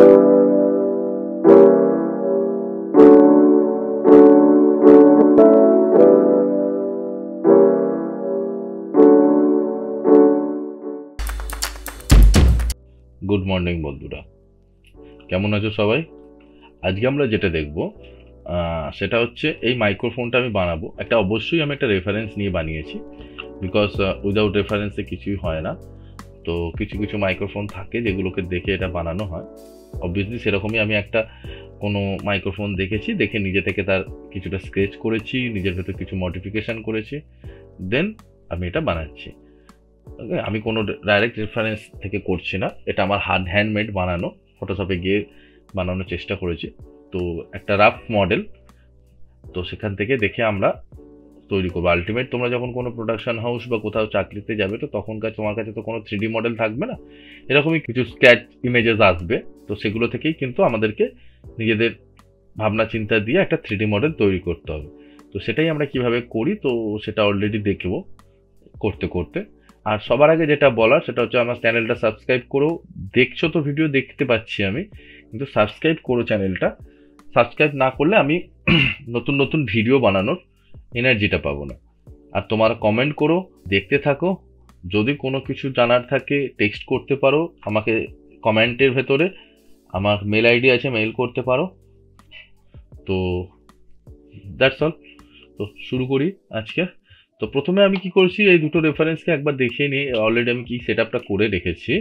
Good morning বন্ধুরা, কেমন আছো সবাই? আজকে আমরা যেটা দেখব সেটা হচ্ছে এই মাইক্রোফোনটা আমি বানাবো। অবশ্যই আমি একটা রেফারেন্স নিয়ে বানিয়েছি, বিকজ উইদাউট রেফারেন্সে কিছুই হয় না। তো কিছু কিছু মাইক্রোফোন থাকে যেগুলোকে দেখে এটা বানানো হয়। অবভিয়াসলি সেরকমই আমি কোনো মাইক্রোফোন দেখেছি, দেখে নিজে থেকে তার কিছুটা স্কেচ করেছি, নিজের ভেতর কিছু মডিফিকেশান করেছি, দেন আমি এটা বানাচ্ছি। ওকে, আমি কোনো ডাইরেক্ট রেফারেন্স থেকে করছি না, এটা আমার হ্যান্ডমেড বানানো, ফটোশপে গিয়ে বানানোর চেষ্টা করেছি। তো একটা রাফ মডেল, তো সেখান থেকে দেখে আমরা তৈরি করবো। আলটিমেট তোমরা যখন কোনো প্রোডাকশন হাউস বা কোথাও চাকরিতে যাবে, তো তখনকার তোমার কাছে তো কোনো 3D মডেল থাকবে না, এরকমই কিছু স্কেচ ইমেজেস আসবে। তো সেগুলো থেকেই কিন্তু আমাদেরকে নিজেদের ভাবনা চিন্তা দিয়ে একটা 3D মডেল তৈরি করতে হবে। তো সেটাই আমরা কিভাবে করি, তো সেটা অলরেডি দেখবো করতে করতে। আর সবার আগে যেটা বলার সেটা হচ্ছে আমার চ্যানেলটা সাবস্ক্রাইব করো। দেখছো তো, ভিডিও দেখতে পাচ্ছি আমি, কিন্তু সাবস্ক্রাইব করো চ্যানেলটা। সাবস্ক্রাইব না করলে আমি নতুন নতুন ভিডিও বানানোর এনার্জিটা পাবো না। আর তোমার কমেন্ট করো, দেখতে থাকো। যদি কোনো কিছু জানার থাকে টেক্সট করতে পারো আমাকে কমেন্টের ভেতরে, আমার মেল আইডি আছে, মেল করতে পারো। তো দ্যাটস অল। তো শুরু করি আজকে। তো প্রথমে আমি কি করছি, এই দুটো রেফারেন্সকে একবার দেখিয়ে নিই। অলরেডি আমি কি সেট আপটা করে রেখেছি,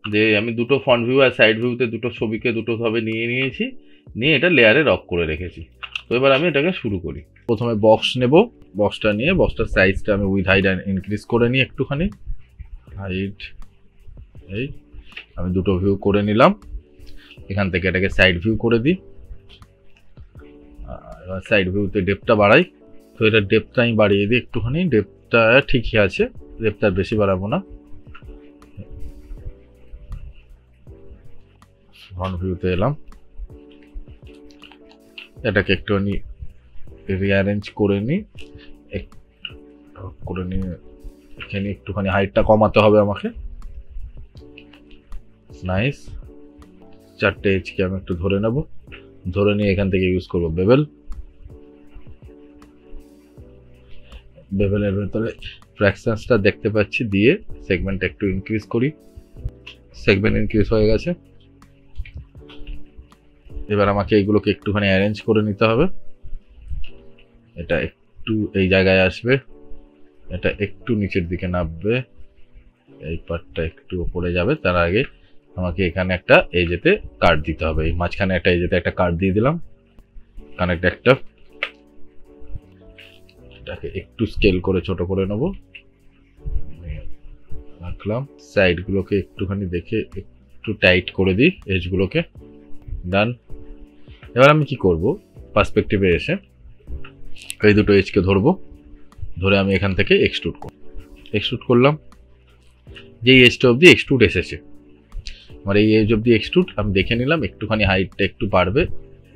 যে আমি দুটো ফ্রন্ট ভিউ আর সাইড ভিউতে দুটো ছবিকে দুটোভাবে নিয়েছি, নিয়ে এটা লেয়ারে রক করে রেখেছি। তো এবার আমি এটাকে শুরু করি। প্রথমে বক্স নেব, বক্সটা নিয়ে বক্সটার সাইজটা আমি উইথ হাইট ইনক্রিজ করে নিই একটুখানি। হাইট এই আমি দুটো ভিউ করে নিলাম। এখান থেকে এটাকে সাইড ভিউ করে দিই। এবার সাইড ভিউতে ডেপটা বাড়াই। তো এটা ডেপটা আমি বাড়িয়ে দিই একটুখানি, ডেপটা ঠিকই আছে, ডেপটা বেশি বাড়াবো না। ফ্রন্ট ভিউতে এলাম, এটাকে একটুখানি রিঅ্যারেঞ্জ করে নিই, এখানে একটুখানি হাইটটা কমাতে হবে আমাকে। নাইস। চারটে এজকে আমি একটু ধরে নেব, ধরে নিয়ে এখান থেকে ইউজ করবো বেভেলের ভেতরে ফ্র্যাকশনসটা দেখতে পাচ্ছি, দিয়ে সেগমেন্ট একটু ইনক্রিজ করি। সেগমেন্ট ইনক্রিজ হয়ে গেছে। এবার আমাকে এইগুলোকে একটুখানি অ্যারেঞ্জ করে নিতে হবে। এটা একটু এই জায়গায় আসবে, এটা একটু নিচের দিকে নামবে, এই পার্টটা একটু উপরে যাবে। তার আগে আমাকে এখানে একটা এজেতে কাট দিতে হবে, এই মাঝখানে একটা এজেতে একটা কাট দিয়ে দিলাম, কানেক্ট একটা। এটাকে একটু স্কেল করে ছোট করে নেব, রাখলাম। সাইডগুলোকে একটুখানি দেখে একটু টাইট করে দিই, এজগুলোকে। ডান। এবার আমি কি করব, পার্সপেক্টিভে এসে এই দুটো এজকে ধরবো, ধরে আমি এখান থেকে এক্সট্রুড করলাম। যেই এজটা অবধি এক্সট্রুড এসেছে, আমার এই এজ অবধি এক্সট্রুড আমি দেখে নিলাম। একটুখানি হাইটটা একটু বাড়বে,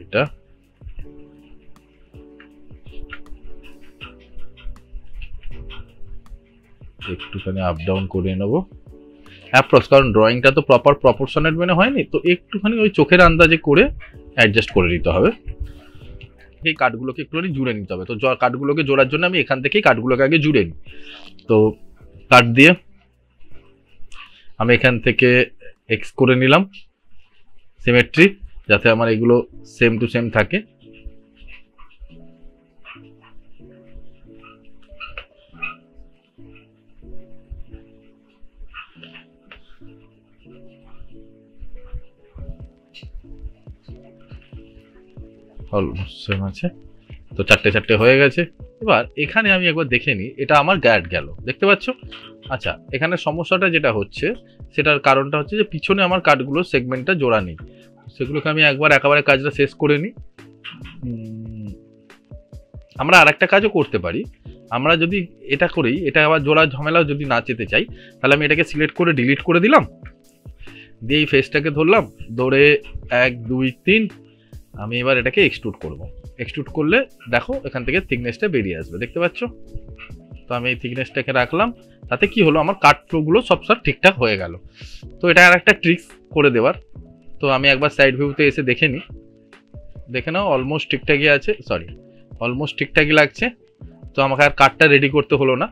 এটা একটুখানি আপ ডাউন করে নেবো অ্যাপ্রক্স, কারণ ড্রয়িংটা তো প্রপার প্রপোর্শনেট মেনে হয়নি, তো একটুখানি ওই চোখের আন্দাজে করে অ্যাডজাস্ট করে নিতে হবে। এই কাঠগুলোকে একটুখানি জুড়ে নিতে হবে। তো কাঠগুলোকে জোড়ার জন্য আমি এখান থেকেই কাঠগুলোকে আগে জুড়ে নিই। তো কাঠ দিয়ে আমি এখান থেকে এক্স করে নিলাম সিমেট্রি, যাতে আমার এগুলো সেম টু সেম থাকে। অলমোস্ট সেম আছে। তো চারটে হয়ে গেছে। এবার এখানে আমি একবার দেখে নিই, এটা আমার গ্যাট গেল, দেখতে পাচ্ছ? আচ্ছা, এখানে সমস্যাটা যেটা হচ্ছে, সেটার কারণটা হচ্ছে যে পিছনে আমার কাঠগুলোর সেগমেন্টটা জোড়া নেই। সেগুলোকে আমি একবার একেবারে কাজটা শেষ করে নিই। আমরা আর একটা কাজও করতে পারি। আমরা যদি এটা করি, এটা আবার জোড়া ঝামেলা যদি না যেতে চাই, তাহলে আমি এটাকে সিলেক্ট করে ডিলিট করে দিলাম, দিয়ে এই ফেসটাকে ধরলাম, ধরে 1 2 3 আমি এবার এটাকে এক্সট্রুড করব। এক্সট্রুড করলে দেখো এখান থেকে থিকনেসটা বেরিয়ে আসবে, দেখতে পাচ্ছ? তো আমি এই থিকনেসটাকে রাখলাম, তাতে কি হলো, আমার কাট ফ্লোগুলো সব ঠিকঠাক হয়ে গেল। তো এটা আর একটা ট্রিক্স করে দেওয়ার, তো আমি একবার সাইড ভিউতে এসে দেখে নিই, দেখে নাও অলমোস্ট ঠিকঠাকই আছে, অলমোস্ট ঠিকঠাকই লাগছে। তো আমাকে আর কার্ডটা রেডি করতে হলো না,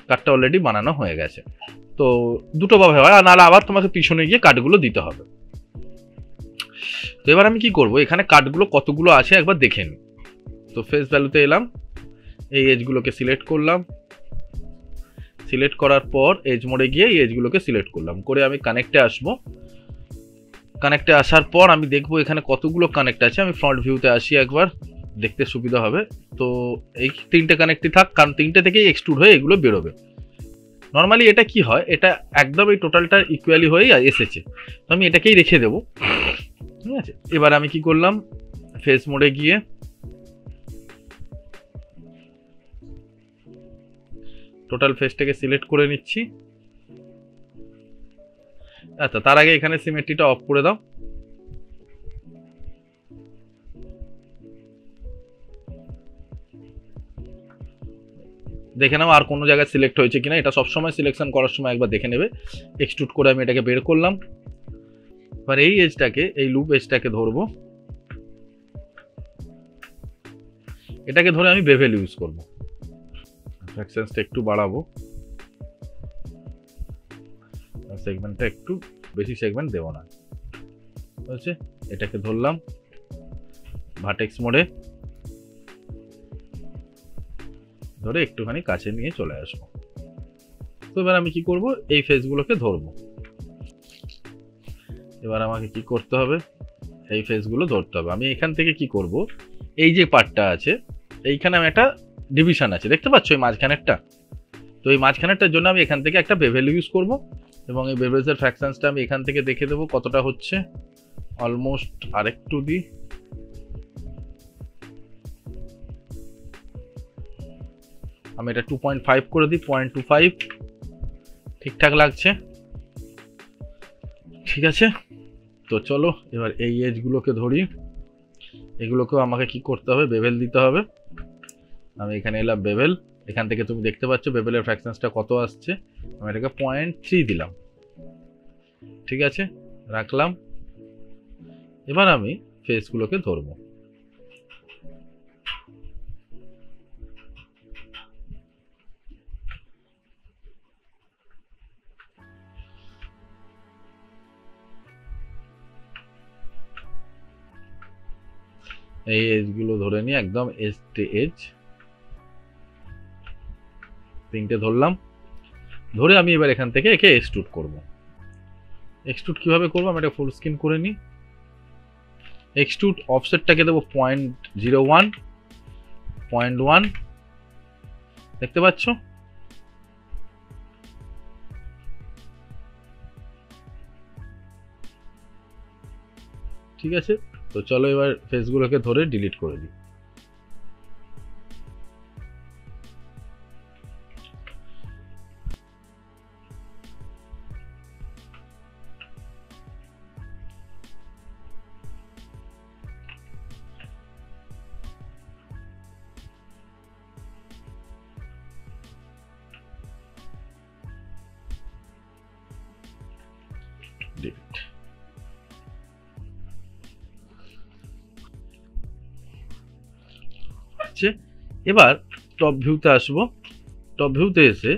কার্ডটা অলরেডি বানানো হয়ে গেছে। তো দুটো ভাবে হয়, আর নাহলে আবার তোমাকে পিছনে গিয়ে কার্ডগুলো দিতে হবে। তো এবার আমি কি করব, এখানে কার্ডগুলো কতগুলো আছে একবার দেখে নিই। তো ফেস ভ্যালুতে এলাম, এই এজগুলোকে সিলেক্ট করলাম, সিলেক্ট করার পর এজ মোডে গিয়ে এই এজগুলোকে সিলেক্ট করলাম, করে আমি কানেক্টে আসবো। কানেক্টে আসার পর আমি দেখবো এখানে কতগুলো কানেক্ট আছে। আমি ফ্রন্ট ভিউতে আসি একবার, দেখতে সুবিধা হবে। তো এই তিনটে কানেক্টই থাক, কারণ তিনটে থেকেই এক্সট্রুড হয়ে এগুলো বেরোবে। নর্মালি এটা কি হয়, এটা একদম এই টোটালটা ইকুয়ালি হয়েই এসেছে, তো আমি এটাকেই রেখে দেবো। ঠিক আছে, এবার আমি কি করলাম, ফেস মোডে গিয়ে টোটাল ফেসটাকে সিলেক্ট করে নিচ্ছি। আচ্ছা, তার আগে এখানে সিমেট্রিটা অফ করে দাও। দেখে নাও আর কোনো জায়গায় সিলেক্ট হয়েছে কিনা, এটা সবসময় সিলেকশন করার সময় একবার দেখে নেবে। এক্সট্রুড করে আমি এটাকে বের করলাম। এবার এই এজটাকে, এই লুপ এজটাকে ধরবো, এটাকে ধরে আমি বেভেল ইউজ করবো। ফ্র্যাকশনসটা একটু বাড়াবো, সেগমেন্টটা একটু বেশি সেগমেন্ট দেবো না, হচ্ছে। এটাকে ধরলাম ভার্টেক্স মোডে, ধরে একটুখানি কাছে নিয়ে চলে আসবো। তো এবার আমি কি করব, এই ফেসগুলোকে ধরবো। এবার আমাকে কি করতে হবে, এই ফেসগুলো ধরতে হবে। আমি এখান থেকে কি করব, এই যে পার্টটা আছে এইখানে আমি একটা ডিভিশন আছে, দেখতে পাচ্ছ এই মাঝখানেরটা। তো এই মাঝখানেরটার জন্য আমি এখান থেকে একটা বেভেল ইউজ করব, এবং এই বেভেলসের ফ্র্যাকশনসটা আমি এখান থেকে দেখে দেবো কতটা হচ্ছে। অলমোস্ট আরেকটু দিই, আমি এটা 2.5 করে দিই, 0.25, ঠিকঠাক লাগছে। ঠিক আছে, তো চলো এবার এই এজগুলোকে ধরি। এগুলোকেও আমাকে কি করতে হবে, বেভেল দিতে হবে। আমি এখানে এলাম বেভেল, এখান থেকে তুমি দেখতে পাচ্ছ বেভেলের ফ্র্যাকশনসটা কত আসছে। আমি এটাকে 0.3 দিলাম। ঠিক আছে, রাখলাম। এবার আমি ফেসগুলোকে ধরবো। এই এজগুলো ধরে নিই, একদম এজ টু এজ তিনটে ধরলাম। ধরে আমি এবার এখান থেকে একে এক্সট্রুড করব। এক্সট্রুড কিভাবে করবো, আমি এটা ফুল স্ক্রিন করে নিই। এক্সট্রুড অফসেটটাকে দেবো 0.01, 0.1, দেখতে পাচ্ছ। ঠিক আছে, তো চলো এবার ফেসগুলোকে ধরে ডিলিট করে দিই। ডিলিট। এবার টপ ভিউতে আসবো। টপ ভিউতে এসে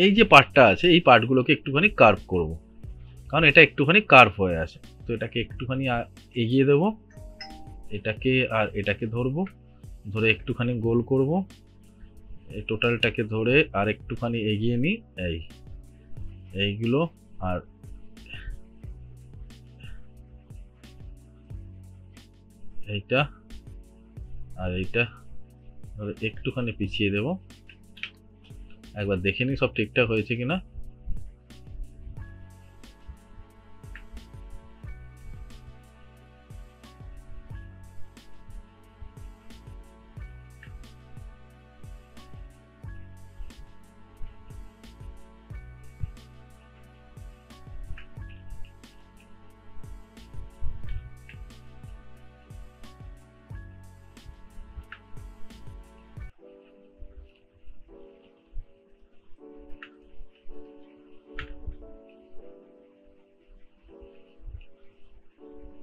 এই যে পার্টটা আছে এই পার্টগুলোকে একটুখানি কার্ভ করব, কারণ এটা একটুখানি কার্ভ হয়ে আসে। তো এটাকে একটুখানি এগিয়ে দেব, এটাকে আর এটাকে ধরবো, ধরে একটুখানি গোল করব। এই টোটালটাকে ধরে আর একটুখানি এগিয়ে নিই, এইগুলো আর এইটা আর এইটা ধরে একটুখানি পিছিয়ে দেব। একবার দেখে নিই সব ঠিকঠাক হয়েছে কিনা।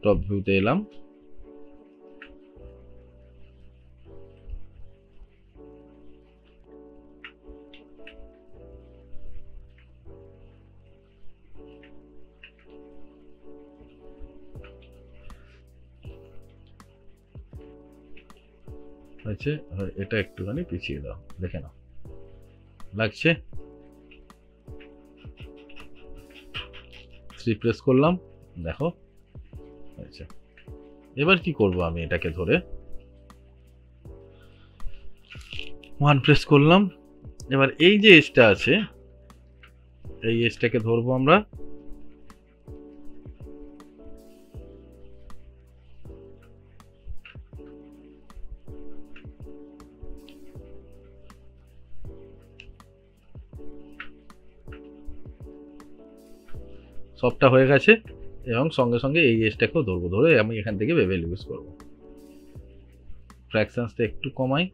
টপ ভিউতে এলাম, হয়েছে। এটা একটুখানি পিছিয়ে দাও, দেখে নাও লাগছে। 3 প্রেস করলাম, দেখো হয়েছে। এবার কি করব, আমি এটাকে ধরে 1 প্রেস করলাম। এবার এই যে এজটা আছে, এই এজটাকে ধরবো আমরা, সবটা হয়ে গেছে। এবং সঙ্গে সঙ্গে এই এজটাকেও ধরবো, ধরে আমি এখান থেকে বেভেল ইউজ করব। ফ্র্যাকশনসটা একটু কমাই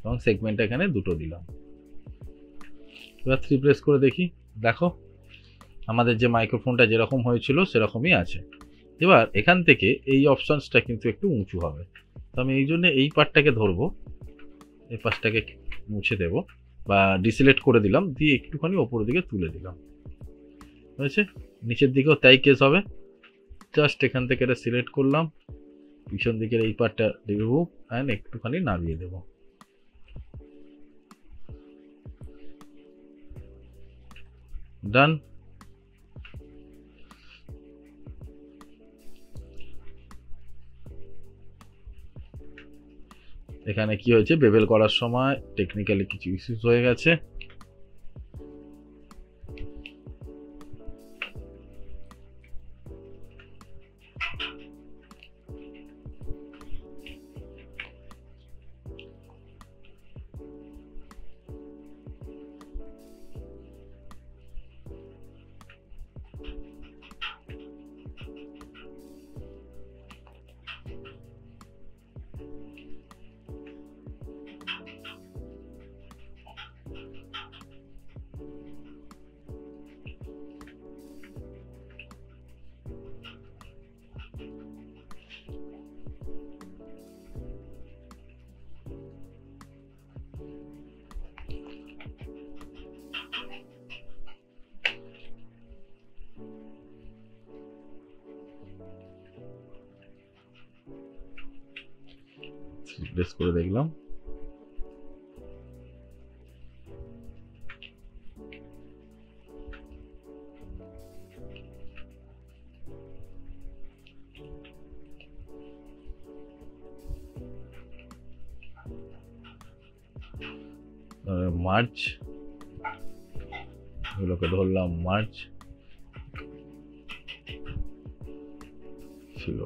এবং সেগমেন্টটা এখানে দুটো দিলাম। এবার 3 প্রেস করে দেখি, দেখো আমাদের যে মাইক্রোফোনটা যেরকম হয়েছিল সেরকমই আছে। এবার এখান থেকে এই অপশনসটা কিন্তু একটু উঁচু হবে, তো আমি এই জন্য এই পার্টটাকে ধরবো, এই পাশটাকে মুছে দেব বা ডিসিলেক্ট করে দিলাম, দিয়ে একটুখানি ওপরের দিকে তুলে দিলাম, হয়েছে। নিচের দিকেও তাই কেস হবে, জাস্ট এখান থেকে এটা সিলেক্ট করলাম, পিছন দিকের এই পার্টটা রিমুভ অ্যান্ড একটুখানি নামিয়ে দেব। ডান। এখানে কি হয়েছে, বেবেল করার সময় টেকনিক্যালি কিছু ইস্যুস হয়ে গেছে। প্রেস করে দেখলাম, মার্চ এগুলোকে ধরলাম, মার্চ ছিল।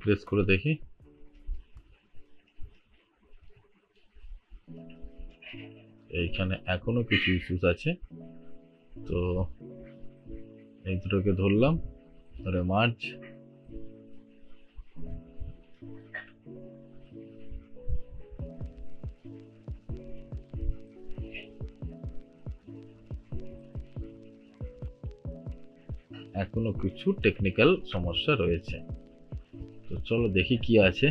প্রেস করে দেখি, এইখানে এখনো কিছু ইস্যুস আছে, তো এই দুটোকে ধরলাম, ধরে মার্চ, এখনো কিছু টেকনিক্যাল সমস্যা রয়েছে, তো চলো দেখি কি আছে।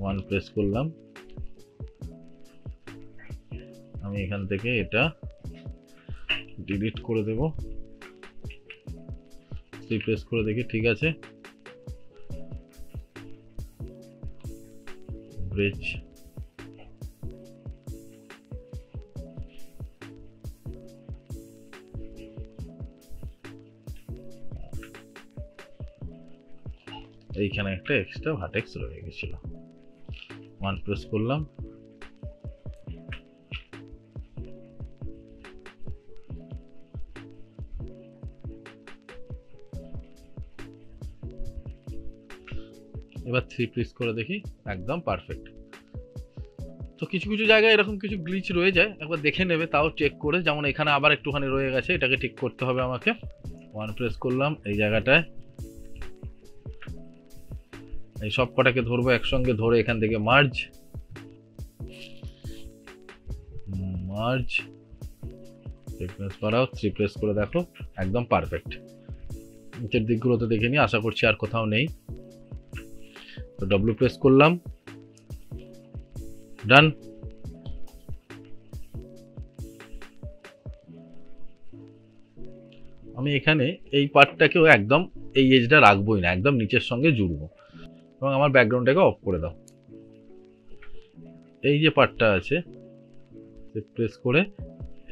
1 প্রেস করলাম, আমি এখান থেকে এটা ডিলিট করে দেব। 3 প্রেস করে দেখি, ঠিক আছে। ব্রিজ, এইখানে একটা এক্সট্রা ভার্টেক্স রয়ে গেছিল। 1 প্রেস করলাম, এবার 3 প্রেস করে দেখি, একদম পারফেক্ট। তো কিছু কিছু জায়গায় এরকম কিছু গ্লিচ রয়ে যায়, একবার দেখে নেবে তাও চেক করে। যেমন এখানে আবার একটুখানি রয়ে গেছে, এটাকে ঠিক করতে হবে আমাকে। 1 প্রেস করলাম এই জায়গাটায়, এই সব কটাকে ধরবো একসঙ্গে, ধরে এখান থেকে মার্জ মার্জ সিকোয়েন্স বাড়াও, 3 প্রেস করে দেখো একদম পারফেক্ট। নিচের দিকগুলো তো দেখে নিই, আশা করছি আর কোথাও নেই। তো ডব্লিউ প্রেস করলাম, ডান। আমি এখানে এই পার্টটাকেও একদম এই এজটা রাখবোই না, একদম নিচের সঙ্গে জুড়বো। এবং আমার ব্যাকগ্রাউন্ডটাকে অফ করে দাও। এই যে পার্টটা আছে প্রেস করে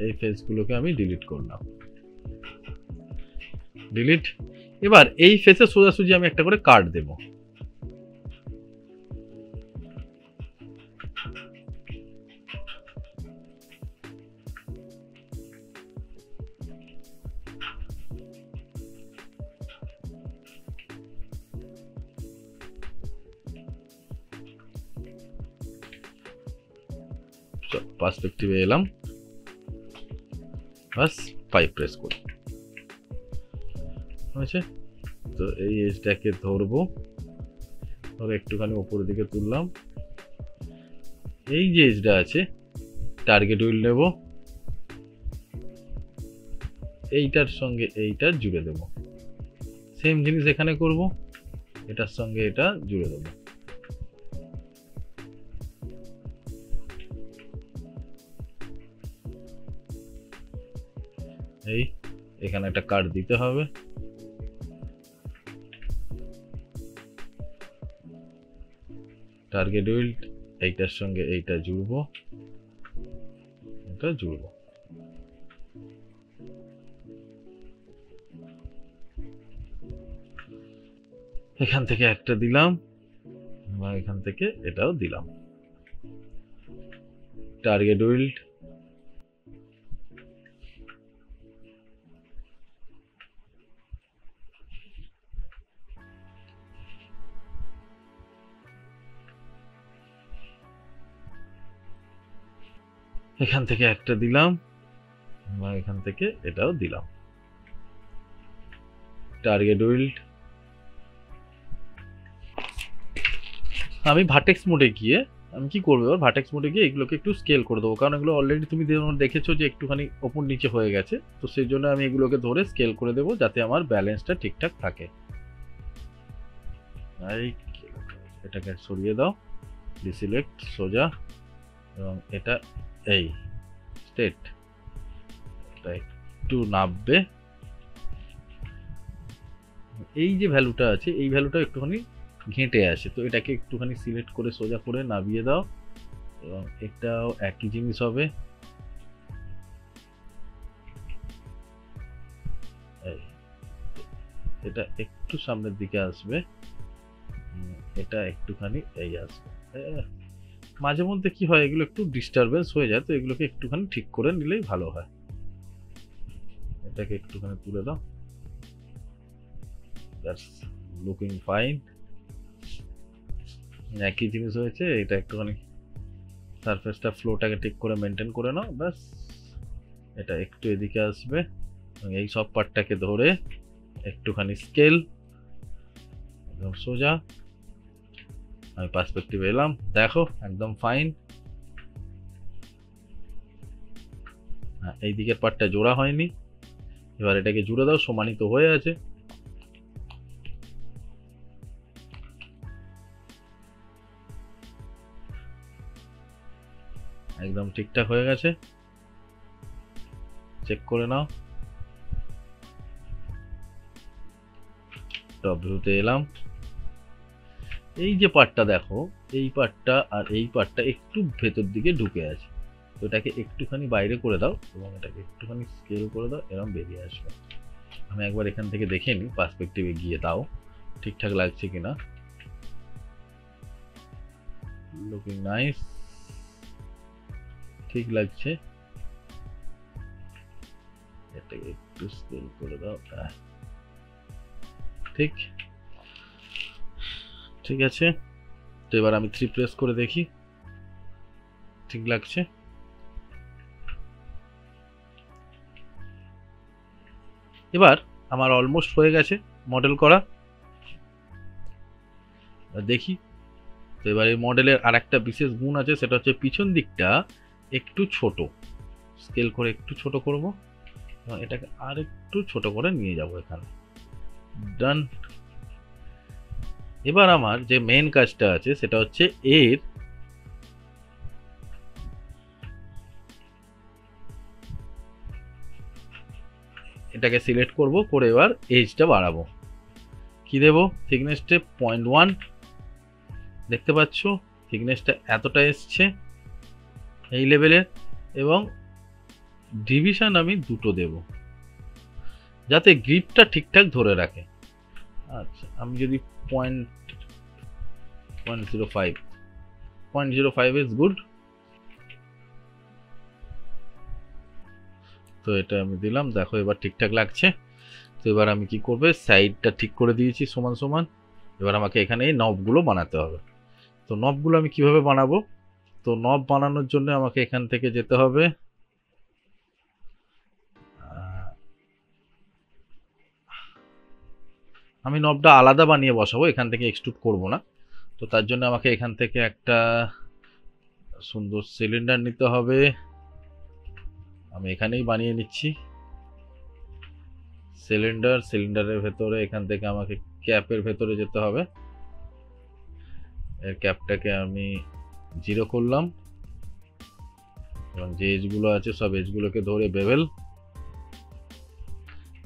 এই ফেসগুলোকে আমি ডিলিট করলাম, ডিলিট। এবার এই ফেসে সোজাসুজি আমি একটা করে কাট দেব। পার্সপেক্টিভে এলাম, বাস 5 প্রেস করি, হয়েছে। তো এই এজটাকে ধরবো, ধরে একটুখানি উপরের দিকে তুললাম। এই যে এজটা আছে টার্গেট হুইল নেব, এইটার সঙ্গে এইটা জুড়ে দেব। সেম জিনিস এখানে করব, এটার সঙ্গে এটা জুড়ে দেব। এই এখানে একটা কাট দিতে হবে, টার্গেট হুইল এইটার সঙ্গে এইটা জুড়বো, এটা জুড়বো। এখান থেকে একটা দিলাম এবং এখান থেকে এটাও দিলাম। টার্গেট হুইল এখান থেকে একটা দিলাম এবং এখান থেকে এটাও দিলাম। টার্গেট হুইল আমি ভার্টেক্স মোডে গিয়ে আমি কি করবো, এবার ভার্টেক্স মোডে গিয়ে এগুলোকে একটু স্কেল করে দেবো, কারণ এগুলো অলরেডি তুমি দেখেছো যে একটুখানি ওপর নিচে হয়ে গেছে। তো সেই জন্য আমি এগুলোকে ধরে স্কেল করে দেবো যাতে আমার ব্যালেন্সটা ঠিকঠাক থাকে। এটাকে সরিয়ে দাও, ডিসিলেক্ট সোজা, এবং এটা এই স্টেট এটা একটু নামবে। এই যে ভ্যালুটা আছে এই ভ্যালুটা একটুখানি ঘেঁটে আসে, তো এটাকে একটুখানি সিলেক্ট করে সোজা করে নামিয়ে দাও, এবং এটাও একই জিনিস হবে। এটা একটু সামনের দিকে আসবে, এটা একটুখানি এই আসবে। মাঝে মধ্যে কি হয় এগুলো একটু ডিস্টারবেন্স হয়ে যায়, তো এগুলোকে একটুখানি ঠিক করে নিলেই ভালো হয়। এটাকে একটুখানি তুলে দাও, দ্যাটস লুকিং ফাইন। একই জিনিস হয়েছে, এটা একটুখানি সারফেসটা ফ্লোটাকে ঠিক করে মেনটেন করে নাও, ব্যাস। এটা একটু এদিকে আসবে, এবং এই সব পার্টটাকে ধরে একটুখানি স্কেল, একদম সোজা। আমি পার্সপেক্টিভ এলাম, দেখো একদম ফাইন। এই দিকের পার্টটা জোড়া হয়নি, এবার এটাকে জুড়ে দাও, সমানিত হয়ে আছে। একদম ঠিকঠাক হয়ে গেছে, চেক করে নাও। টপ ভিউতে এলাম, এই যে পার্টটা দেখো, এই পার্টটা আর এই পার্টটা একটু ভেতর দিকে ঢুকে আছে, তো এটাকে একটুখানি বাইরে করে দাও এবং এটাকে একটুখানি স্কেল করে দাও, এরকম বেরিয়ে আসবে। আমি একবার এখান থেকে দেখে নিই পার্সপেক্টিভে গিয়ে তাও ঠিকঠাক লাগছে কিনা। লুকিং নাইস, ঠিক লাগছে। এটাকে একটু স্কেল করে দাও, ঠিক ঠিক আছে, তো এবার আমি 3 প্রেস করে দেখি ঠিক লাগছে। এবার আমার অলমোস্ট হয়ে গেছে মডেল করা। দেখি, তো এবার এই মডেলের আর একটা বিশেষ গুণ আছে, সেটা হচ্ছে পিছন দিকটা একটু ছোট, স্কেল করে একটু ছোট করব এবং এটাকে আর একটু ছোট করে নিয়ে যাব এখানে। ডান। এবার আমার যে মেইন কাজটা আছে সেটা হচ্ছে এটাকে সিলেক্ট করব, করে এবার এজটা বাড়াবো। কি দেব? থিকনেসটা 0.1, দেখতে পাচ্ছ থিকনেসটা এতটা এসছে এই লেভেলের, এবং ডিভিশন আমি 2 দেব যাতে গ্রিপটা ঠিকঠাক ধরে রাখে। আচ্ছা, আমি যদি 0.05 ইজ গুড। তো এটা আমি দিলাম, দেখো এবার ঠিকঠাক লাগছে। তো এবার আমি কি করবে, সাইডটা ঠিক করে দিয়েছি সমান সমান। এবার আমাকে এখানে এই নবগুলো বানাতে হবে। তো নবগুলো আমি কিভাবে বানাবো? তো নব বানানোর জন্য আমাকে এখান থেকে যেতে হবে, আমি নবটা আলাদা বানিয়ে বসাবো, এখান থেকে এক্সট্রুড করব না। তো তার জন্য আমাকে এখান থেকে একটা সুন্দর সিলিন্ডার নিতে হবে, আমি এখানেই বানিয়ে নিচ্ছি সিলিন্ডারের ভেতরে এখান থেকে আমাকে ক্যাপের ভেতরে যেতে হবে। এর ক্যাপটাকে আমি 0 করলাম এবং যে এজগুলো আছে সব এজগুলোকে ধরে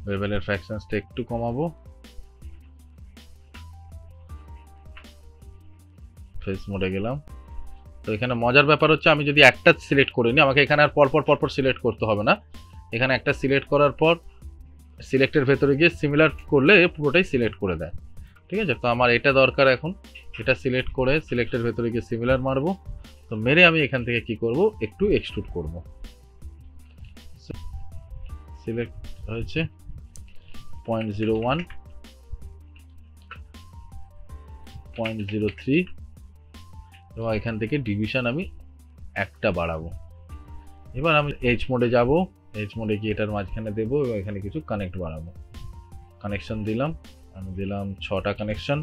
বেভেলের ফ্র্যাকশনসটা একটু কমাবো, ফেস মোডে গেলাম। তো এখানে মজার ব্যাপার হচ্ছে আমি যদি একটা সিলেক্ট করে নিই, আমাকে এখানে আর পরপর সিলেক্ট করতে হবে না। এখানে একটা সিলেক্ট করার পর সিলেক্টের ভেতরে গিয়ে সিমিলার করলে পুরোটাই সিলেক্ট করে দেয়। ঠিক আছে, তো আমার এটা দরকার এখন, এটা সিলেক্ট করে সিলেক্টের ভেতরে গিয়ে সিমিলার মারবো। তো মেরে আমি এখান থেকে কি করব, একটু এক্সট্রুড করব। সিলেক্ট হয়েছে 0.01, 0.03 এবং এখান থেকে ডিভিশন আমি একটা বাড়াবো। এবার আমি এজ মোডে যাব, এজ মোডে গিয়ে এটার মাঝখানে দেবো এবং এখানে কিছু কানেক্ট বাড়াবো। কানেকশন দিলাম, আমি দিলাম 6টা কানেকশন।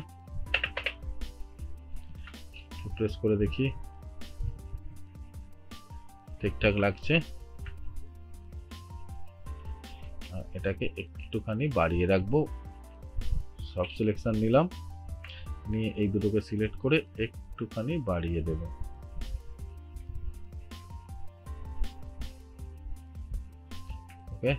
প্রেস করে দেখি ঠিকঠাক লাগছে। এটাকে একটুখানি বাড়িয়ে রাখবো, সব সিলেকশন নিলাম, নিয়ে এই দুটোকে সিলেক্ট করে একটুখানি বাড়িয়ে দেব। ওকে,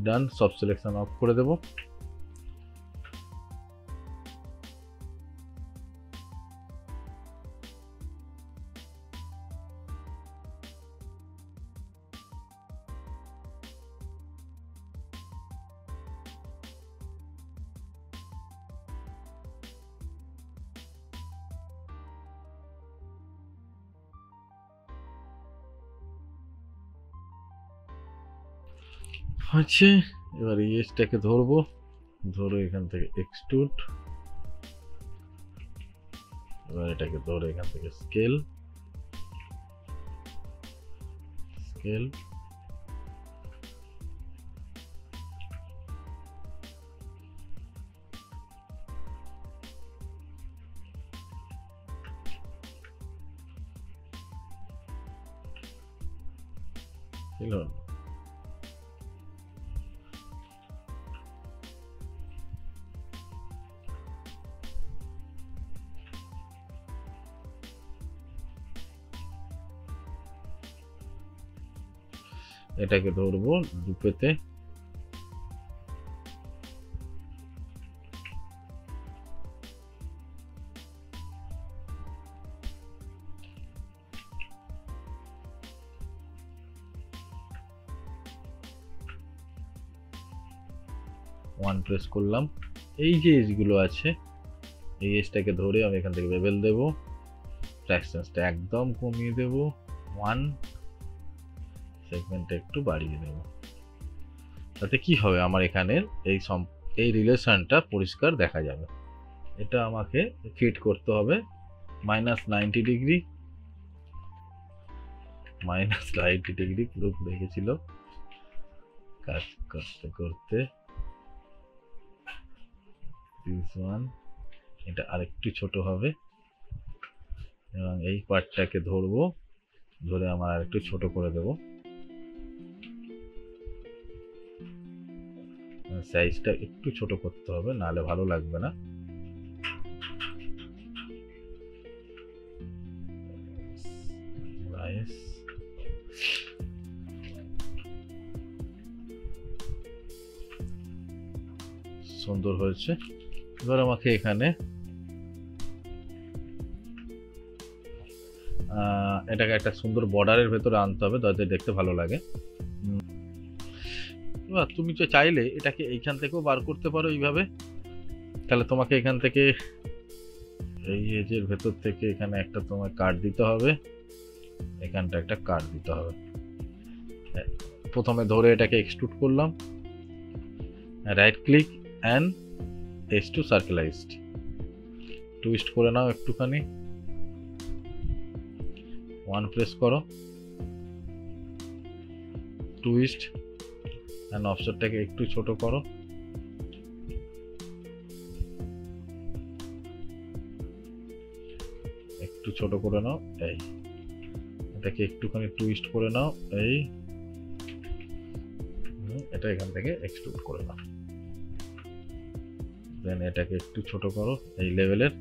ডান। সব সিলেকশন অফ করে দেব। আছে, এবার এই এজটাকে ধরবো, ধরে এখান থেকে এক্সট্রুড, এবার এটাকে ধরে এখান থেকে স্কেল, এটাকে ধরবো লুপেতে, ওয়ান প্রেস করলাম। এই যে এজগুলো আছে এই এজটাকে ধরে আমি এখান থেকে বেভেল দেব, ফ্র্যাকশনসটা একদম কমিয়ে দেব 1, সেগমেন্টটা একটু বাড়িয়ে দেব। তাতে কি হবে, আমার এখানের এই রিলেশনটা পরিষ্কার দেখা যাবে। এটা আমাকে ফিট করতে হবে -90 ডিগ্রি, -90 ডিগ্রি পুরো ঘুরে গেছিল কাজ করতে করতে। এটা আরেকটু ছোট হবে এবং এই পার্টটাকে ধরবো, ধরে আমার আরেকটু ছোট করে দেব। সাইজটা একটু ছোট করতে হবে, নাহলে ভালো লাগবে না। সুন্দর হয়েছে। এবার আমাকে এখানে এটাকে একটা সুন্দর বর্ডারের ভেতরে আনতে হবে যাতে দেখতে ভালো লাগে। এবার তুমি চাইলে এটাকে এইখান থেকেও বার করতে পারো এইভাবে। তাহলে তোমাকে এখান থেকে এই এজের ভেতর থেকে এখানে একটা তোমার কাট দিতে হবে, এখানটা একটা কাট দিতে হবে। প্রথমে ধরে এটাকে এক্সট্রুড করলাম, right click and S to circularized, twist করে নাও একটুখানি, 1 প্রেস করো, টুইস্ট অ্যান্ড অফসেটটাকে একটু ছোট করো, একটু ছোট করে নাও, এই এটাকে একটুখানি টুইস্ট করে নাও, এই এটা এখান থেকে এক্সট্রুড করে নাও, দেন এটাকে একটু ছোট করো এই লেভেলের।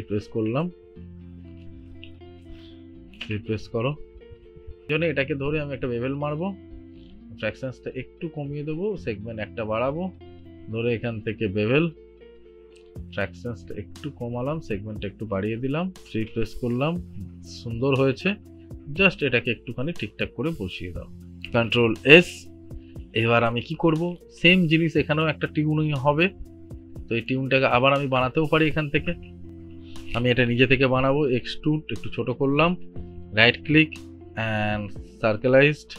প্রেস করলাম, প্রেস করো। জন্য এটাকে ধরে আমি একটা বেভেল মারবো, ফ্র্যাকশনসটা একটু কমিয়ে দেবো, সেগমেন্ট একটা বাড়াবো, ধরে এখান থেকে বেভেল, ফ্র্যাকশনসটা একটু কমালাম, সেগমেন্টটা একটু বাড়িয়ে দিলাম, প্রেস করলাম, সুন্দর হয়েছে। জাস্ট এটাকে একটুখানি ঠিকঠাক করে বসিয়ে দাও, কন্ট্রোল এস। এবার আমি কি করব, সেম জিনিস এখানেও একটা টিউনিং হবে, তো এই টিউনটাকে আবার আমি বানাতেও পারি এখান থেকে। আমি এটা নিজে থেকে বানাবো, এক্সট্রুড একটু ছোট করলাম, রাইট ক্লিক অ্যান্ড সার্কেলাইজড,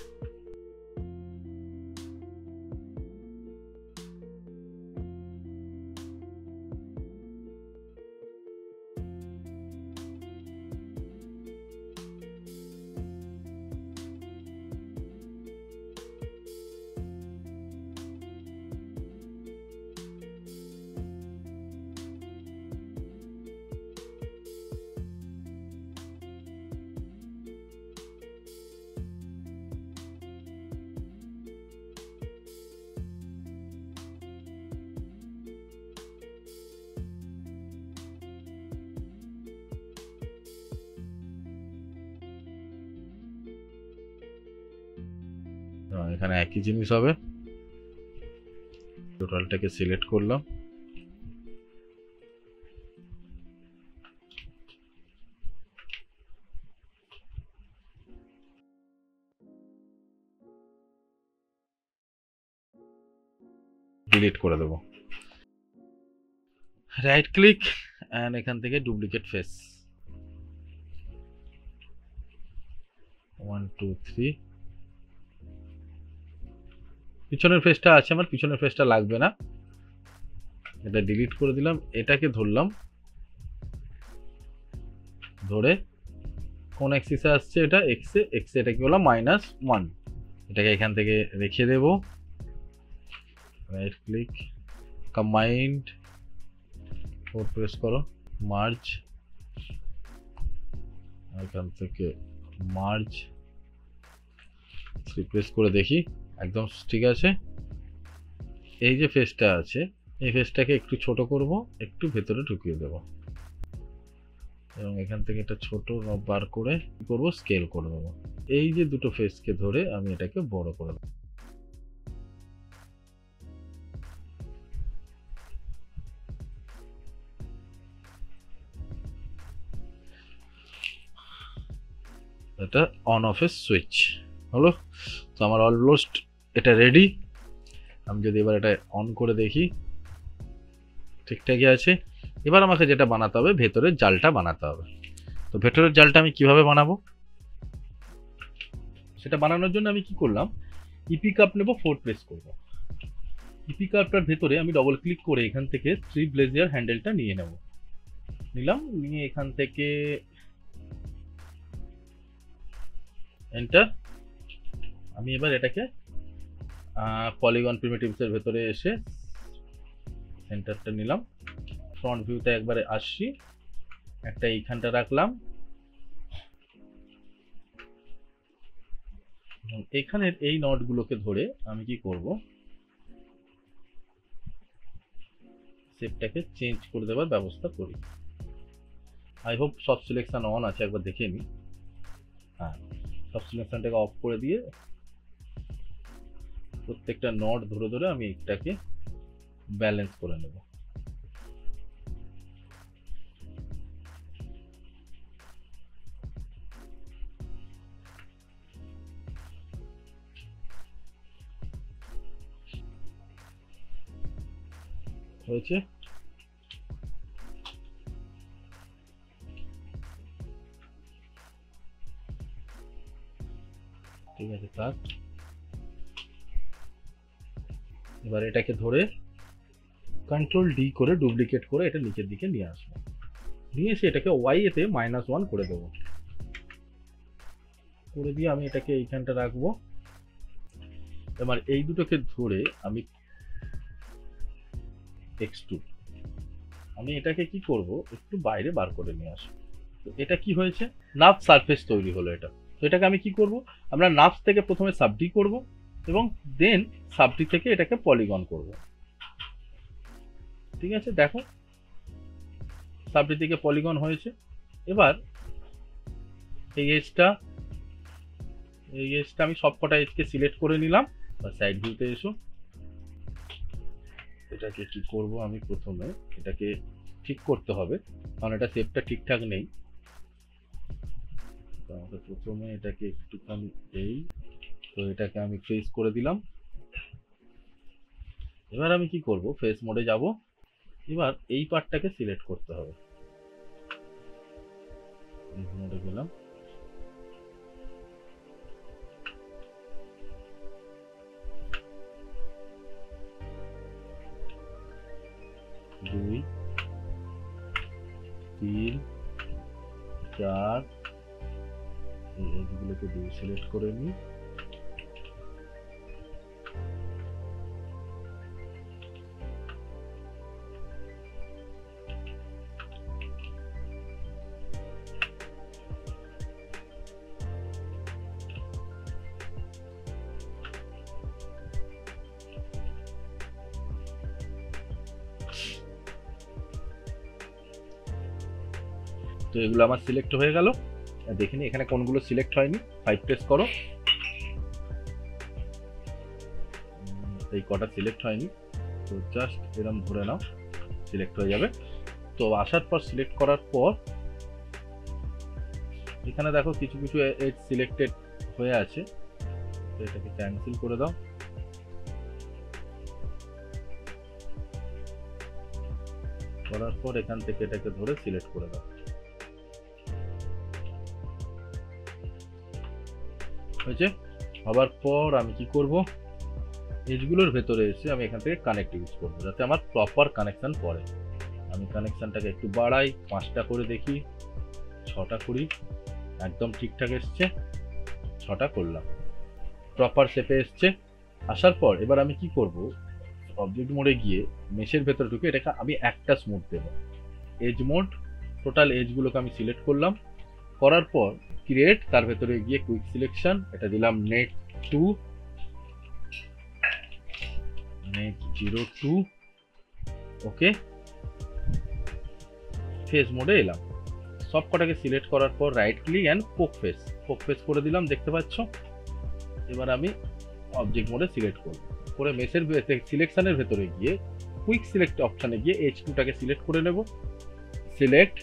এখানে একই জিনিস হবে। টোটালটাকে সিলেক্ট করলাম, ডিলিট করে দেবো, রাইট ক্লিক অ্যান্ড এখান থেকে ডুপ্লিকেট ফেস, 1 2 3। পিছনের ফেসটা আছে আমার, পিছনের ফেসটা লাগবে না, এটা ডিলিট করে দিলাম। এটাকে ধরলাম, ধরে কোন অ্যাক্সিসে আসছে, এটা এক্সে, এটা কি হলো -1, এটাকে এখান থেকে রেখে দেব, রাইট ক্লিক, কম্বাইন্ড 4 প্রেস করো, মার্জ, এখান থেকে মার্জ 3 প্রেস করে দেখি, একদম ঠিক আছে। এই যে ফেসটা আছে, এই ফেসটাকে একটু ছোট করব, একটু ভেতরে ঢুকিয়ে দেব এবং এখান থেকে এটা ছোট বার করে কি করব, স্কেল করে দেব। এই যে দুটো ফেসকে ধরে আমি এটাকে বড় করে দেব। এটা অন অফের সুইচ হলো। তো আমার অলমোস্ট এটা রেডি। আমি যদি এবার এটা অন করে দেখি, ঠিকঠাকই আছে। এবার আমাকে যেটা বানাতে হবে, ভেতরের জালটা বানাতে হবে। তো ভেতরের জালটা আমি কিভাবে বানাবো, সেটা বানানোর জন্য আমি কি করলাম, ইপি কাপ নেব, 4 প্রেস করব। ইপি কাপটার ভেতরে আমি ডবল ক্লিক করে এখান থেকে 3 ব্লেজিয়ার হ্যান্ডেলটা নিয়ে নেব। নিলাম, নিয়ে এখান থেকে এন্টার। আমি এবার এটাকে পলিগন প্রিমিটিভস এর ভেতরে এসে সেন্টারটা নিলাম, ফ্রন্ট ভিউতে একবারে আসছি, একটা এইখানটা রাখলাম। এখানের এই নটগুলোকে ধরে আমি কি করব, শেপটাকে চেঞ্জ করে দেওয়ার ব্যবস্থা করি। আই হোপ সব সিলেকশন অন আছে, একবার দেখে নিই। হ্যাঁ, সব সিলেকশনটাকে অফ করে দিয়ে প্রত্যেকটা নট ধরে ধরে আমি এটাকে ব্যালেন্স করে নেব। হয়েছে? ঠিক আছে, থাক। এবার এটাকে ধরে কন্ট্রোল ডি করে ডুপ্লিকেট করে এটা নিচের দিকে নিয়ে আসবো, নিয়ে এসে এটাকে ওয়াই এতে -1 করে দেবো। করে দিয়ে আমি এটাকে এইখানটা রাখবো। এবার এই দুটোকে ধরে আমি এক্সট্রুড, আমি এটাকে কি করব, একটু বাইরে বার করে নিয়ে আসবো। তো এটা কি হয়েছে, নাভ সারফেস তৈরি হলো এটা। তো এটাকে আমি কি করব, আমরা নাভ থেকে প্রথমে সাবডি করব এবং দেন সাবডি থেকে এটাকে পলিগন করব। ঠিক আছে, দেখো সাবডি থেকে পলিগন হয়েছে। এবার এই এজটা আমি সবকটা এজকে সিলেক্ট করে নিলাম। বা সাইড ভিউতে এসো, এটাকে কি করব, আমি প্রথমে এটাকে ঠিক করতে হবে, কারণ এটা শেপটা ঠিকঠাক নেই। তো আমাকে প্রথমে এটাকে একটুখানি তো এটাকে আমি ফেস করে দিলাম। এবার আমি কি করব, ফেস মোডে যাব। এবার এই পার্টটাকে সিলেক্ট করতে হবে, মোডে গেলাম। দুই, তিন, চার, এইগুলোকে সিলেক্ট করে নিই। তো এগুলো আমার সিলেক্ট হয়ে গেল। দেখিনি এখানে কোনগুলো সিলেক্ট হয়নি, 5 প্রেস করো। এই কটা সিলেক্ট হয়নি, তো জাস্ট এরকম ধরে নাও, সিলেক্ট হয়ে যাবে। তো আসার পর সিলেক্ট করার পর এখানে দেখো কিছু কিছু এজ সিলেক্টেড হয়ে আছে, তো এটাকে ক্যান্সেল করে দাও। করার পর এখান থেকে এটাকে ধরে সিলেক্ট করে দাও। হয়েছে? হবার পর আমি কি করব, এজগুলোর ভেতরে এসে আমি এখান থেকে কানেক্ট ইউজ করবো, যাতে আমার প্রপার কানেকশন পড়ে। আমি কানেকশনটাকে একটু বাড়াই, 5টা করে দেখি, 6টা করি, একদম ঠিকঠাক এসছে, 6টা করলাম, প্রপার শেপে এসছে। আসার পর এবার আমি কি করব, অবজেক্ট মোডে গিয়ে মেশের ভেতরে ঢুকে এটাকে আমি একটা স্মুথ দেব। এজ মোড, টোটাল এজগুলোকে আমি সিলেক্ট করলাম। করার পর ক্রিয়েট, তার ভেতরে গিয়ে কুইক সিলেকশন, এটা দিলাম নেট 2, নেট 02, ওকে। ফেস মোডে এলাম, সব কটাকে সিলেক্ট করার পর রাইট ক্লিক অ্যান্ড পোক ফেস করে দিলাম, দেখতে পাচ্ছ। এবার আমি অবজেক্ট মোডে সিলেক্ট করব, করে মেশের সিলেকশনের ভেতরে গিয়ে কুইক সিলেক্ট অপশানে গিয়ে H2টাকে সিলেক্ট করে নেব। সিলেক্ট,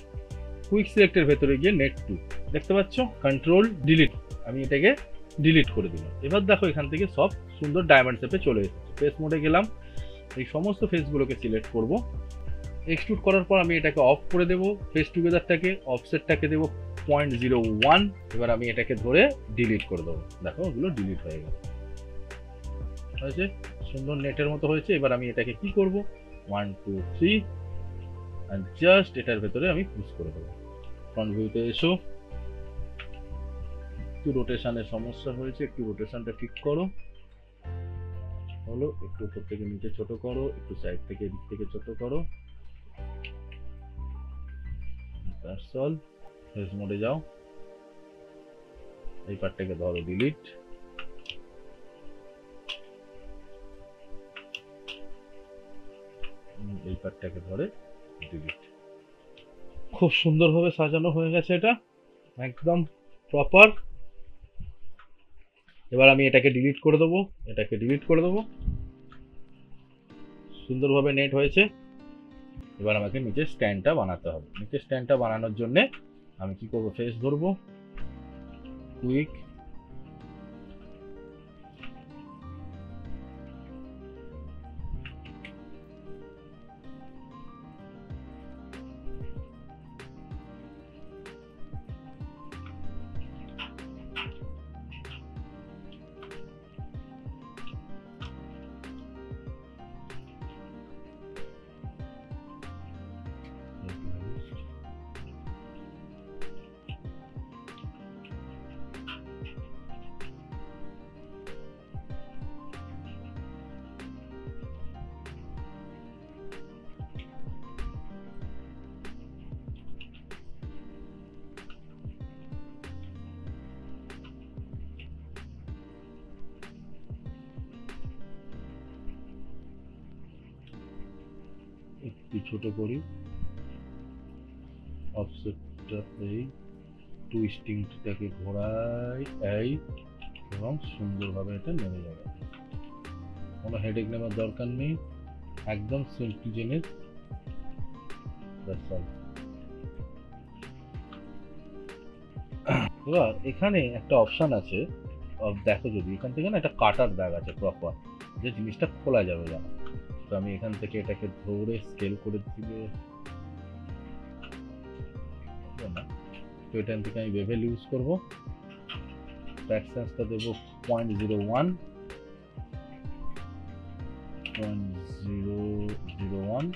কুইক সিলেক্টের ভেতরে গিয়ে নেট 2, দেখতে পাচ্ছ, কন্ট্রোল ডিলিট, আমি এটাকে ডিলিট করে দিলাম। এবার দেখো এখান থেকে সব সুন্দর ডায়মন্ড শেপে চলে এসেছে। ফেস মোডে গেলাম, এই সমস্ত ফেসগুলোকে সিলেক্ট করব। এক্সট্রুড করার পর আমি এটাকে অফ করে দেব, ফেস টুগেদারটাকে, অফসেটটাকে দেবো 0.01। এবার আমি এটাকে ধরে ডিলিট করে দেবো। দেখো ওগুলো ডিলিট হয়ে গেল, হয়েছে, সুন্দর নেটের মতো হয়েছে। এবার আমি এটাকে কি করব, 1 2 3 আর জাস্ট এটার ভেতরে আমি পুশ করে দেবো। ফ্রন্ট ভিউতে এসো, একটু রোটেশনের সমস্যা হয়েছে, একটু রোটেশনটা ঠিক করো, হলো, একটু উপর থেকে নিচে ছোট করো, একটু সাইড থেকে এদিক থেকে ছোট করো, দ্যাটস অল। ফেস মোডে যাও, এই পার্টটাকে ধরো ডিলিট, এই পার্টটাকে ধরে ডিলিট। খুব সুন্দরভাবে সাজানো হয়ে গেছে, এটা একদম প্রপার। এবার আমি এটাকে ডিলিট করে দেবো, এটাকে ডিলিট করে দেবো, সুন্দরভাবে নেট হয়েছে। এবার আমাকে নিচের স্ট্যান্ডটা বানাতে হবে। নিচের স্ট্যান্ডটা বানানোর জন্য আমি কি করব, ফেস ধরবো, কুইক, একটু ছোট করি, অফসেটটা এই টুইস্টিংটাকে ঘোরাই এই, এবং সুন্দরভাবে এটা নেমে যাবে। কোনো হেডেক নেওয়ার দরকার নেই, একদম সিম্পল জিনিস। এবার এখানে একটা অপশন আছে, দেখো যদি এখান থেকে না একটা কাটার দাগ আছে প্রপার, যে জিনিসটা খোলা যাবে না। তো আমি এখান থেকে এটাকে ধরে স্কেল করে দিলে না, তো এখান থেকে আমি বেভেল ইউজ করবো, ট্রাকশনসটা দেবো 0.01, 0.001,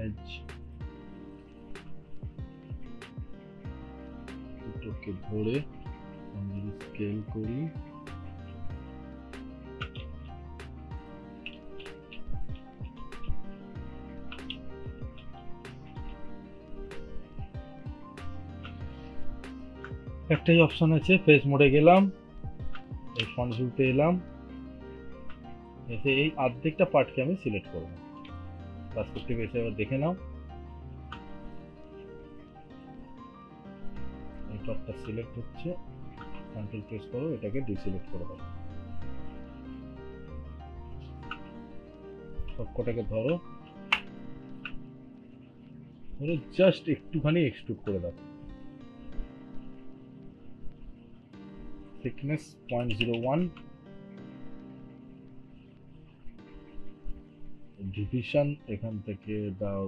edge, দুটোকে ধরে আমি স্কেল করি, একটাই অপশন আছে, ফেস মোডে গেলাম, এই ফ্রন্ট ভিউতে এলাম, এসে এই অর্ধেকটা পার্টকে আমি সিলেক্ট করব। পার্সপেক্টিভ এসে এবার দেখে নাও, এই পার্টটা সিলেক্ট হচ্ছে, কন্ট্রোল প্রেস করো, এটাকে ডিসিলেক্ট করে দাও। সবকটাকে ধরো, ধরে জাস্ট একটুখানি এক্সট্রুড করে দাও, thickness 0.01, ডিভিশন এখান থেকে দাও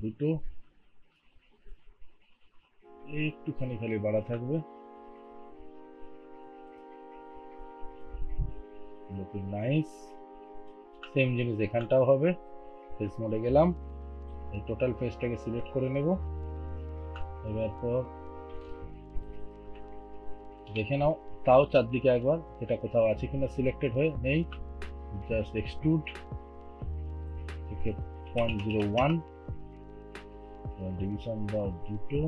দুটো, একটুখানি খালি বাড়া থাকবে, লুকিং নাইস। সেম জিনিস এখানটাও হবে, ফেস মোডে গেলাম, এই টোটাল ফেসটাকে সিলেক্ট করে নেব। এবার পর দেখে নাও, তাও চারদিকে একবার এটা কোথাও আছে কিনা সিলেক্টেড হয়ে নেই, জাস্ট এক্সট্রুড থেকে 0.01, ডিভিশন বা দুটো,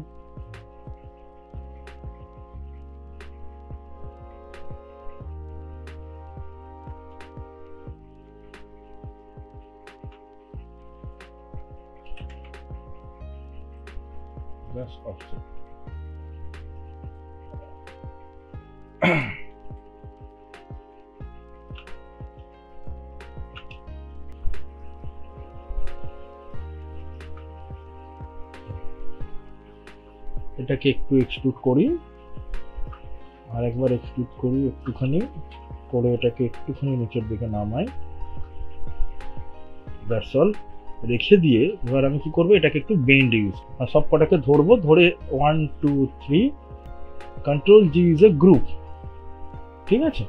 ব্যাস অফসেট। এটাকে একটু এক্সট্রুড করি, আর একবার এক্সট্রুড করি একটুখানি করে, এটাকে একটুখানি নিচের দিকে নামাই, দ্যাটস অল। রেখে দিয়ে এবার আমি কি করবো, এটাকে একটু বেন্ড ইউজ, আর সব কটাকে ধরবো, ধরে 1 2 3 control G is a group, ঠিক আছে?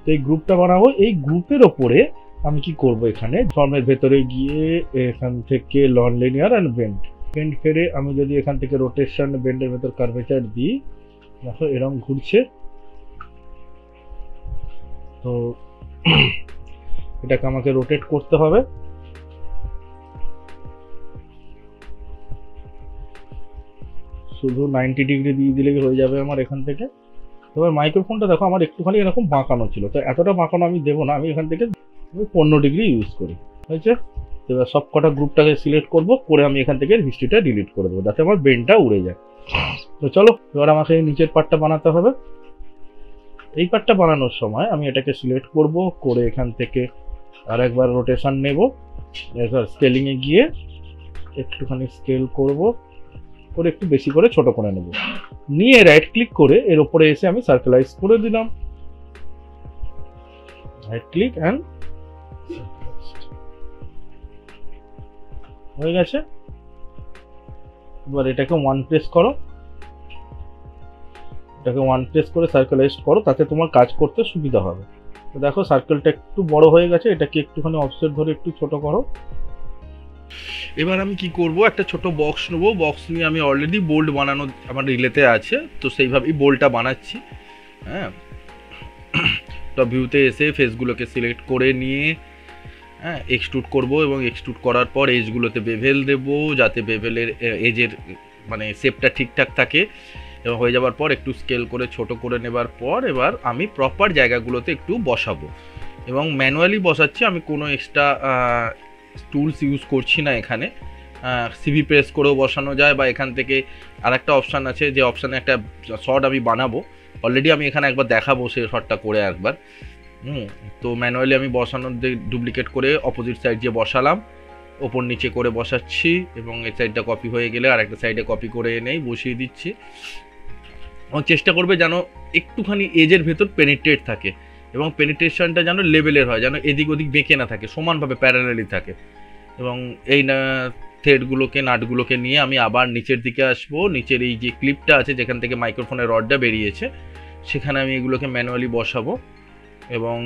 তো এই গ্রুপটা বানাবো। এই গ্রুপের ওপরে আমি কি করব, এখানে ফর্মের ভেতরে গিয়ে এখান থেকে নন লিনিয়ার অ্যান্ড বেন্ড ফেরে আমি যদি এখান থেকে রোটেশন বেন্ডের ভেতর কার্ভেচার দিই, দেখো এরকম ঘুরছে। তো এটাকে আমাকে রোটেট করতে হবে, শুধু 90 ডিগ্রি দিয়ে দিলেই হয়ে যাবে আমার এখান থেকে। এবার মাইক্রোফোনটা দেখো আমার একটুখানি এরকম বাঁকানো ছিল, তো এতটা বাঁকানো আমি দেবো না, আমি এখান থেকে 15 ডিগ্রি ইউজ করি, হয়েছে? এবার সব কটা গ্রুপটাকে সিলেক্ট করব, করে আমি এখান থেকে হিস্ট্রিটা ডিলিট করে দেবো যাতে আমার বেন্ডটা উড়ে যায়। তো চলো এবার আমাকে নিচের পার্টটা বানাতে হবে। এই পার্টটা বানানোর সময় আমি এটাকে সিলেক্ট করব, করে এখান থেকে আর একবার রোটেশন নেব, এবার স্কেলিংয়ে গিয়ে একটুখানি স্কেল করব, করে একটু বেশি করে ছোট করে নেব, নিয়ে রাইট ক্লিক করে এর উপরে এসে আমি সার্কেলাইজ করে দিলাম, রাইট ক্লিক অ্যান্ড হয়ে গেছে। এবার এটাকে ওয়ান প্রেস করো, এটাকে ওয়ান প্রেস করে সার্কেলাইজ করো, তাতে তোমার কাজ করতে সুবিধা হবে। তো দেখো সার্কেলটা একটু বড় হয়ে গেছে, এটাকে একটুখানি অফসেট ধরে একটু ছোট করো। এবার আমি কি করব, একটা ছোট বক্স নেবো, বক্স নিয়ে আমি অলরেডি বোল্ড বানানো আমার রিলেতে আছে, তো সেইভাবেই বোল্ডটা বানাচ্ছি। হ্যাঁ, টপ ভিউতে এসে ফেসগুলোকে সিলেক্ট করে নিয়ে হ্যাঁ এক্সট্রুড করব, এবং এক্সট্রুড করার পর এজগুলোতে বেভেল দেব, যাতে বেভেলের এজের মানে শেপটা ঠিকঠাক থাকে। এবং হয়ে যাওয়ার পর একটু স্কেল করে ছোট করে নেবার পর এবার আমি প্রপার জায়গাগুলোতে একটু বসাবো, এবং ম্যানুয়ালি বসাচ্ছি, আমি কোনো এক্সট্রা টুলস ইউজ করছি না এখানে। সিভি প্রেস করেও বসানো যায়, বা এখান থেকে আরেকটা অপশান আছে, যে অপশানে একটা শট আমি বানাবো, অলরেডি আমি এখানে একবার দেখাবো সেই শটটা করে একবার। তো ম্যানুয়ালি আমি বসানোর ডুপ্লিকেট করে অপোজিট সাইড দিয়ে বসালাম, ওপর নিচে করে বসাচ্ছি, এবং এই সাইডটা কপি হয়ে গেলে আর একটা সাইডে কপি করে এনেই বসিয়ে দিচ্ছি। এবং চেষ্টা করবে যেন একটুখানি এজের ভেতর পেনিট্রেট থাকে, এবং পেনিট্রেশনটা যেন লেভেলের হয়, যেন এদিক ওদিক বেঁকে না থাকে, সমানভাবে প্যারালালি থাকে। এবং এই থ্রেডগুলোকে নাটগুলোকে নিয়ে আমি আবার নিচের দিকে আসবো, নিচের এই যে ক্লিপটা আছে যেখান থেকে মাইক্রোফোনের রডটা বেরিয়েছে, সেখানে আমি এগুলোকে ম্যানুয়ালি বসাবো, এবং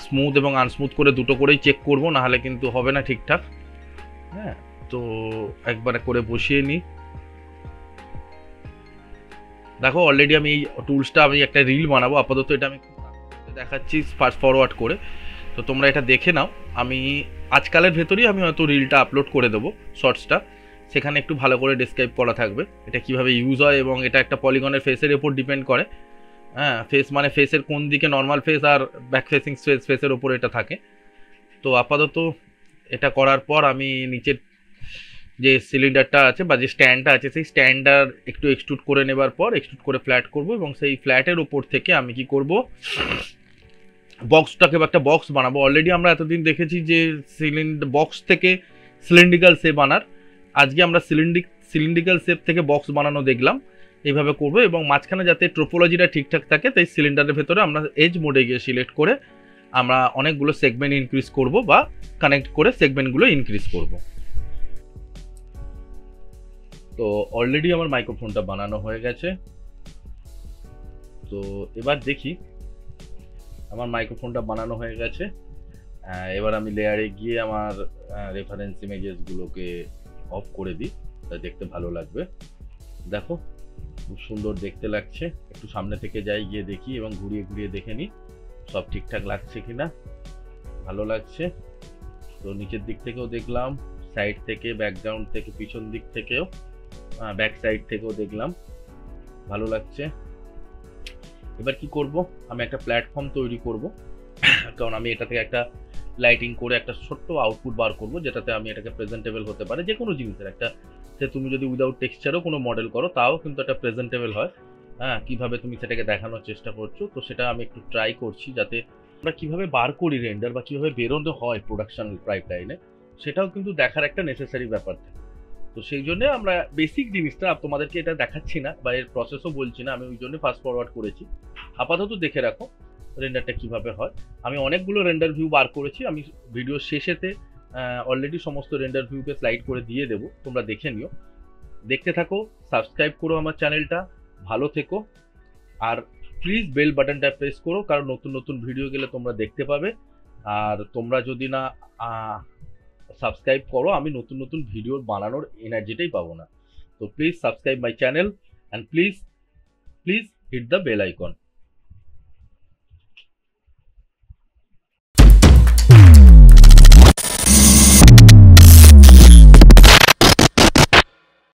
স্মুথ এবং আনস্মুথ করে দুটো করেই চেক করব, নাহলে কিন্তু হবে না ঠিকঠাক। হ্যাঁ, তো একবার করে বসিয়ে নিই। দেখো অলরেডি আমি এই টুলসটা আমি একটা রিল বানাবো, আপাতত এটা আমি দেখাচ্ছি ফাস্ট ফরওয়ার্ড করে, তো তোমরা এটা দেখে নাও। আমি আজকালের ভেতরেই আমি হয়তো রিলটা আপলোড করে দেবো, শর্টসটা, সেখানে একটু ভালো করে ডিসক্রাইব করা থাকবে এটা কিভাবে ইউজ হয়, এবং এটা একটা পলিগনের ফেসের উপর ডিপেন্ড করে। হ্যাঁ, ফেস মানে ফেসের কোন দিকে নর্মাল ফেস আর ব্যাক ফেসিং ফেসের ওপর এটা থাকে। তো আপাতত এটা করার পর আমি নিচের যে সিলিন্ডারটা আছে বা যে স্ট্যান্ডটা আছে, সেই স্ট্যান্ডার একটু এক্সট্রুড করে নেবার পর এক্সট্রুড করে ফ্ল্যাট করব, এবং সেই ফ্ল্যাটের ওপর থেকে আমি কি করব, বক্সটাকে একটা বক্স বানাবো। অলরেডি আমরা এতদিন দেখেছি যে বক্স থেকে সিলিন্ড্রিক্যাল শেপ বানার, আজকে আমরা সিলিন্ড্রিক্যাল শেপ থেকে বক্স বানানো দেখলাম, এইভাবে করবো। এবং মাঝখানে যাতে ট্রোপোলজিটা ঠিকঠাক থাকে, তাই সিলিন্ডারের ভেতরে আমরা এজ মোডে গিয়ে সিলেক্ট করে আমরা অনেকগুলো সেগমেন্ট ইনক্রিজ করব, বা কানেক্ট করে সেগমেন্টগুলো ইনক্রিজ করব। তো অলরেডি আমার মাইক্রোফোনটা বানানো হয়ে গেছে। তো এবার দেখি, আমার মাইক্রোফোনটা বানানো হয়ে গেছে। এবার আমি লেয়ারে গিয়ে আমার রেফারেন্স ইমেজেসগুলোকে অফ করে দিই, তা দেখতে ভালো লাগবে। দেখো খুব সুন্দর দেখতে লাগছে, একটু সামনে থেকে যাই, গিয়ে দেখি এবং ঘুরিয়ে ঘুরিয়ে দেখে নিই সব ঠিকঠাক লাগছে কিনা। ভালো লাগছে। তো নিচের দিক থেকেও দেখলাম, সাইড থেকে, ব্যাকগ্রাউন্ড থেকে, পিছন দিক থেকেও, ব্যাক সাইড থেকেও দেখলাম, ভালো লাগছে। এবার কি করব, আমি একটা প্ল্যাটফর্ম তৈরি করব, কারণ আমি এটা থেকে একটা লাইটিং করে একটা ছোট্ট আউটপুট বার করব, যেটাতে আমি এটাকে প্রেজেন্টেবল হতে পারে যে কোনো জিনিসের একটা, সে তুমি যদি উইদাউট টেক্সচারও কোনো মডেল করো তাও কিন্তু একটা প্রেজেন্টেবল হয়। হ্যাঁ, কিভাবে তুমি সেটাকে দেখানোর চেষ্টা করছো, তো সেটা আমি একটু ট্রাই করছি, যাতে আমরা কিভাবে বার করি রেন্ডার বা কিভাবে বেরোনো হয় প্রোডাকশন পাইপলাইনে, সেটাও কিন্তু দেখার একটা নেসেসারি ব্যাপার থাকে। তো সেই জন্য আমরা বেসিক জিনিসটা তোমাদেরকে এটা দেখাচ্ছি না বা এর প্রসেসও বলছি না, আমি ওই জন্য ফাস্ট ফরওয়ার্ড করেছি। আপাতত দেখে রাখো রেন্ডারটা কিভাবে হয়। আমি অনেকগুলো রেন্ডার ভিউ বার করেছি, আমি ভিডিও শেষেতে অলরেডি সমস্ত রেন্ডার ভিউকে স্লাইড করে দিয়ে দেবো, তোমরা দেখে নিও। দেখতে থাকো, সাবস্ক্রাইব করো আমার চ্যানেলটা, ভালো থেকো, আর প্লিজ বেল বাটনটা প্রেস করো, কারণ নতুন নতুন ভিডিও গেলে তোমরা দেখতে পাবে। আর তোমরা যদি না সাবস্ক্রাইব করো, আমি নতুন নতুন ভিডিও বানানোর এনার্জিটাই পাবো না। তো please subscribe my channel and please hit the bell icon.